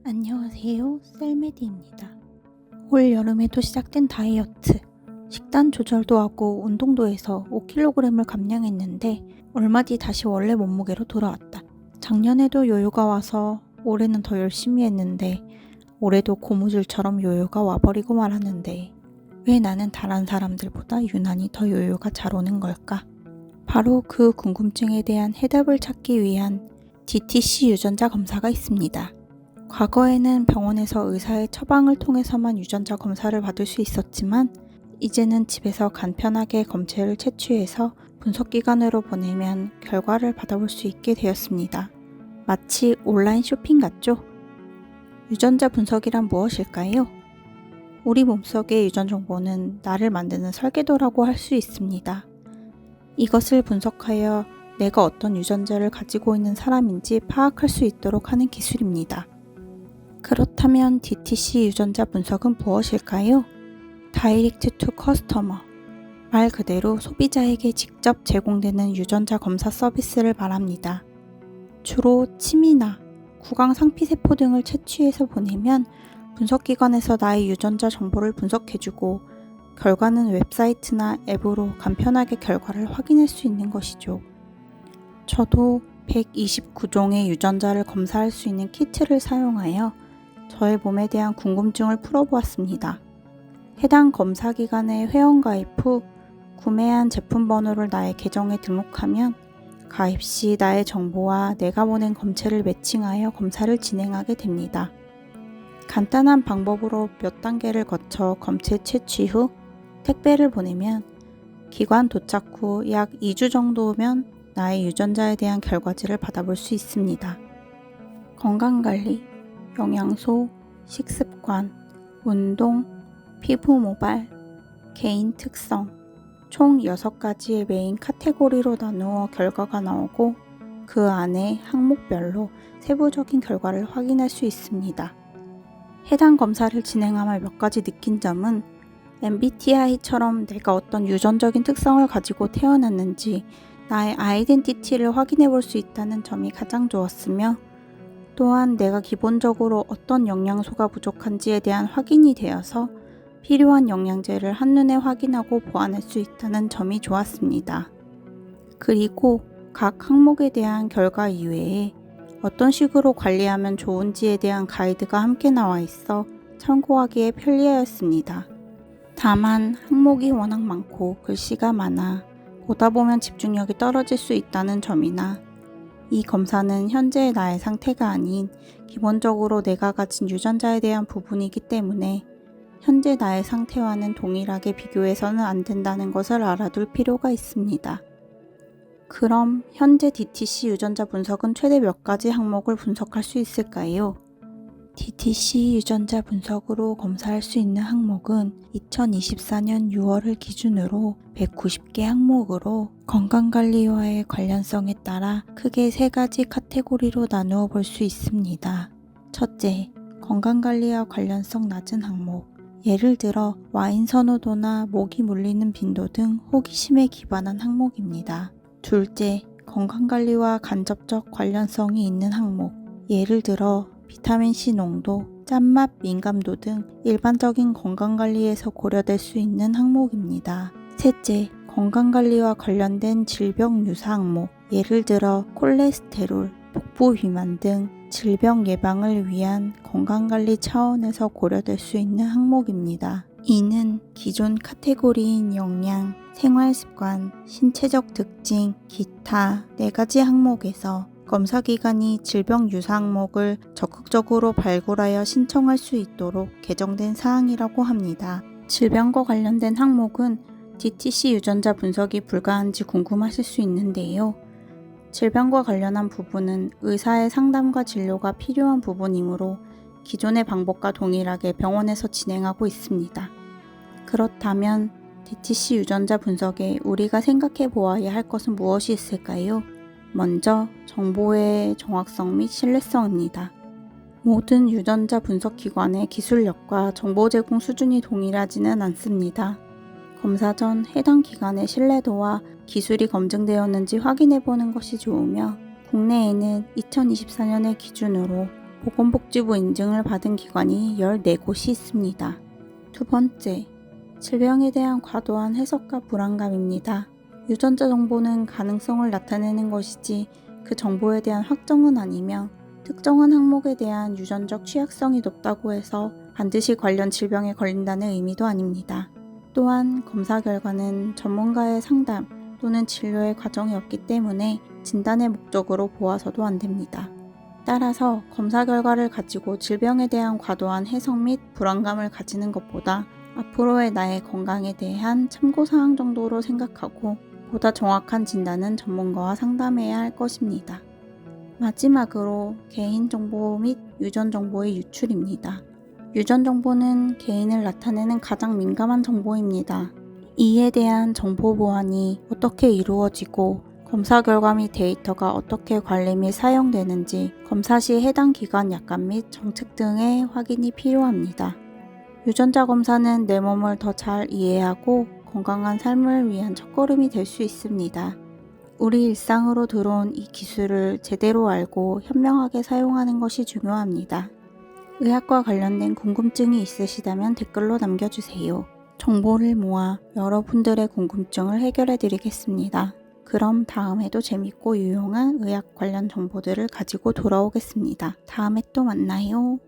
안녕하세요, 셀메디입니다. 올 여름에도 시작된 다이어트. 식단 조절도 하고 운동도 해서 5kg을 감량했는데 얼마 뒤 다시 원래 몸무게로 돌아왔다. 작년에도 요요가 와서 올해는 더 열심히 했는데 올해도 고무줄처럼 요요가 와버리고 말았는데 왜 나는 다른 사람들보다 유난히 더 요요가 잘 오는 걸까? 바로 그 궁금증에 대한 해답을 찾기 위한 DTC 유전자 검사가 있습니다. 과거에는 병원에서 의사의 처방을 통해서만 유전자 검사를 받을 수 있었지만 이제는 집에서 간편하게 검체를 채취해서 분석기관으로 보내면 결과를 받아볼 수 있게 되었습니다. 마치 온라인 쇼핑 같죠? 유전자 분석이란 무엇일까요? 우리 몸속의 유전 정보는 나를 만드는 설계도라고 할 수 있습니다. 이것을 분석하여 내가 어떤 유전자를 가지고 있는 사람인지 파악할 수 있도록 하는 기술입니다. 그렇다면 DTC 유전자 분석은 무엇일까요? Direct to Customer, 말 그대로 소비자에게 직접 제공되는 유전자 검사 서비스를 말합니다. 주로 침이나 구강 상피세포 등을 채취해서 보내면 분석기관에서 나의 유전자 정보를 분석해주고 결과는 웹사이트나 앱으로 간편하게 결과를 확인할 수 있는 것이죠. 저도 129종의 유전자를 검사할 수 있는 키트를 사용하여 저의 몸에 대한 궁금증을 풀어보았습니다. 해당 검사기관에 회원가입 후 구매한 제품 번호를 나의 계정에 등록하면 가입 시 나의 정보와 내가 보낸 검체를 매칭하여 검사를 진행하게 됩니다. 간단한 방법으로 몇 단계를 거쳐 검체 채취 후 택배를 보내면 기관 도착 후 약 2주 정도면 나의 유전자에 대한 결과지를 받아볼 수 있습니다. 건강관리, 영양소, 식습관, 운동, 피부 모발, 개인 특성, 총 6가지의 메인 카테고리로 나누어 결과가 나오고 그 안에 항목별로 세부적인 결과를 확인할 수 있습니다. 해당 검사를 진행하며 몇 가지 느낀 점은 MBTI처럼 내가 어떤 유전적인 특성을 가지고 태어났는지 나의 아이덴티티를 확인해 볼 수 있다는 점이 가장 좋았으며 또한 내가 기본적으로 어떤 영양소가 부족한지에 대한 확인이 되어서 필요한 영양제를 한눈에 확인하고 보완할 수 있다는 점이 좋았습니다. 그리고 각 항목에 대한 결과 이외에 어떤 식으로 관리하면 좋은지에 대한 가이드가 함께 나와 있어 참고하기에 편리하였습니다. 다만 항목이 워낙 많고 글씨가 많아 보다 보면 집중력이 떨어질 수 있다는 점이나 이 검사는 현재의 나의 상태가 아닌 기본적으로 내가 가진 유전자에 대한 부분이기 때문에 현재 나의 상태와는 동일하게 비교해서는 안 된다는 것을 알아둘 필요가 있습니다. 그럼 현재 DTC 유전자 분석은 최대 몇 가지 항목을 분석할 수 있을까요? DTC 유전자 분석으로 검사할 수 있는 항목은 2024년 6월을 기준으로 190개 항목으로 건강관리와의 관련성에 따라 크게 3가지 카테고리로 나누어 볼 수 있습니다. 첫째, 건강관리와 관련성 낮은 항목. 예를 들어 와인 선호도나 모기 물리는 빈도 등 호기심에 기반한 항목입니다. 둘째, 건강관리와 간접적 관련성이 있는 항목. 예를 들어 비타민C 농도, 짠맛 민감도 등 일반적인 건강관리에서 고려될 수 있는 항목입니다. 셋째, 건강관리와 관련된 질병 유사 항목. 예를 들어 콜레스테롤, 복부 비만 등 질병 예방을 위한 건강관리 차원에서 고려될 수 있는 항목입니다. 이는 기존 카테고리인 영양, 생활습관, 신체적 특징, 기타 4가지 항목에서 검사기관이 질병 유사 항목을 적극적으로 발굴하여 신청할 수 있도록 개정된 사항이라고 합니다. 질병과 관련된 항목은 DTC 유전자 분석이 불가한지 궁금하실 수 있는데요. 질병과 관련한 부분은 의사의 상담과 진료가 필요한 부분이므로 기존의 방법과 동일하게 병원에서 진행하고 있습니다. 그렇다면 DTC 유전자 분석에 우리가 생각해 보아야 할 것은 무엇이 있을까요? 먼저 정보의 정확성 및 신뢰성입니다. 모든 유전자 분석 기관의 기술력과 정보 제공 수준이 동일하지는 않습니다. 검사 전 해당 기관의 신뢰도와 기술이 검증되었는지 확인해 보는 것이 좋으며 국내에는 2024년을 기준으로 보건복지부 인증을 받은 기관이 14곳이 있습니다. 두 번째, 질병에 대한 과도한 해석과 불안감입니다. 유전자 정보는 가능성을 나타내는 것이지 그 정보에 대한 확정은 아니며 특정한 항목에 대한 유전적 취약성이 높다고 해서 반드시 관련 질병에 걸린다는 의미도 아닙니다. 또한 검사 결과는 전문가의 상담 또는 진료의 과정이 없기 때문에 진단의 목적으로 보아서도 안 됩니다. 따라서 검사 결과를 가지고 질병에 대한 과도한 해석 및 불안감을 가지는 것보다 앞으로의 나의 건강에 대한 참고사항 정도로 생각하고 보다 정확한 진단은 전문가와 상담해야 할 것입니다. 마지막으로 개인정보 및 유전정보의 유출입니다. 유전정보는 개인을 나타내는 가장 민감한 정보입니다. 이에 대한 정보 보안이 어떻게 이루어지고 검사 결과 및 데이터가 어떻게 관리 및 사용되는지 검사 시 해당 기관 약관 및 정책 등의 확인이 필요합니다. 유전자 검사는 내 몸을 더 잘 이해하고 건강한 삶을 위한 첫걸음이 될 수 있습니다. 우리 일상으로 들어온 이 기술을 제대로 알고 현명하게 사용하는 것이 중요합니다. 의학과 관련된 궁금증이 있으시다면 댓글로 남겨주세요. 정보를 모아 여러분들의 궁금증을 해결해 드리겠습니다. 그럼 다음에도 재밌고 유용한 의학 관련 정보들을 가지고 돌아오겠습니다. 다음에 또 만나요.